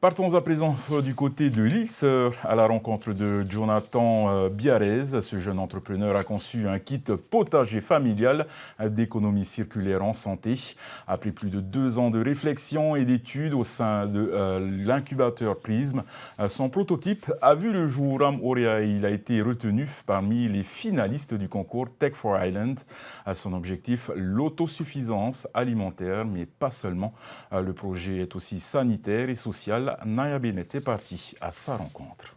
Partons à présent du côté de l'île Sœur à la rencontre de Jonathan Biarez. Ce jeune entrepreneur a conçu un kit potager familial d'économie circulaire en santé. Après plus de 2 ans de réflexion et d'études au sein de l'incubateur Prism, son prototype a vu le jour à Moria et il a été retenu parmi les finalistes du concours Tech for Island. Son objectif, l'autosuffisance alimentaire, mais pas seulement. Le projet est aussi sanitaire et social. Naya Bennett est partie à sa rencontre.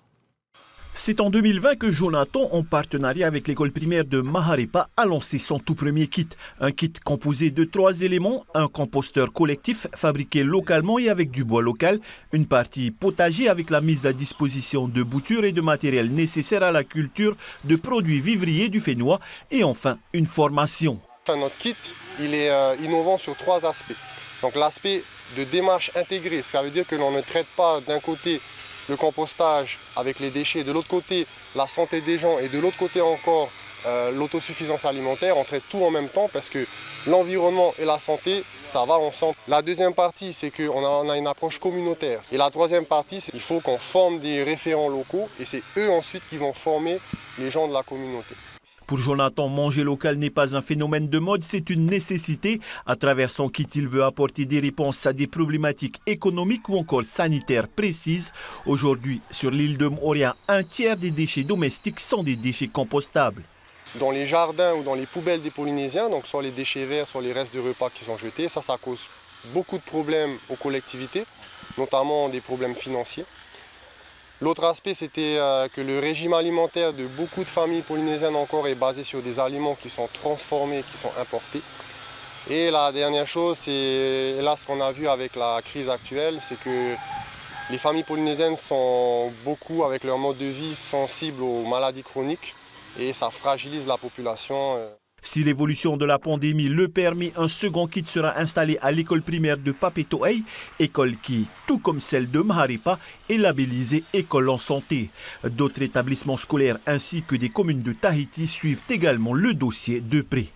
C'est en 2020 que Jonathan, en partenariat avec l'école primaire de Maharipa, a lancé son tout premier kit. Un kit composé de 3 éléments, un composteur collectif fabriqué localement et avec du bois local, une partie potager avec la mise à disposition de boutures et de matériel nécessaire à la culture de produits vivriers du Fénois et enfin une formation. Notre kit, il est innovant sur 3 aspects. Donc l'aspect de démarche intégrée, ça veut dire que l'on ne traite pas d'un côté le compostage avec les déchets, de l'autre côté la santé des gens et de l'autre côté encore l'autosuffisance alimentaire. On traite tout en même temps parce que l'environnement et la santé, ça va ensemble. La deuxième partie, c'est qu'on a une approche communautaire. Et la troisième partie, c'est qu'il faut qu'on forme des référents locaux et c'est eux ensuite qui vont former les gens de la communauté. Pour Jonathan, manger local n'est pas un phénomène de mode, c'est une nécessité. À travers son kit, il veut apporter des réponses à des problématiques économiques ou encore sanitaires précises. Aujourd'hui, sur l'île de Moria, 1/3 des déchets domestiques sont des déchets compostables. Dans les jardins ou dans les poubelles des Polynésiens, donc sur les déchets verts, sur les restes de repas qui sont jetés, ça cause beaucoup de problèmes aux collectivités, notamment des problèmes financiers. L'autre aspect, c'était que le régime alimentaire de beaucoup de familles polynésiennes encore est basé sur des aliments qui sont transformés, qui sont importés. Et la dernière chose, c'est là ce qu'on a vu avec la crise actuelle, c'est que les familles polynésiennes sont beaucoup, avec leur mode de vie, sensibles aux maladies chroniques et ça fragilise la population. Si l'évolution de la pandémie le permet, un second kit sera installé à l'école primaire de Papeto'ei, école qui, tout comme celle de Maharipa, est labellisée école en santé. D'autres établissements scolaires ainsi que des communes de Tahiti suivent également le dossier de près.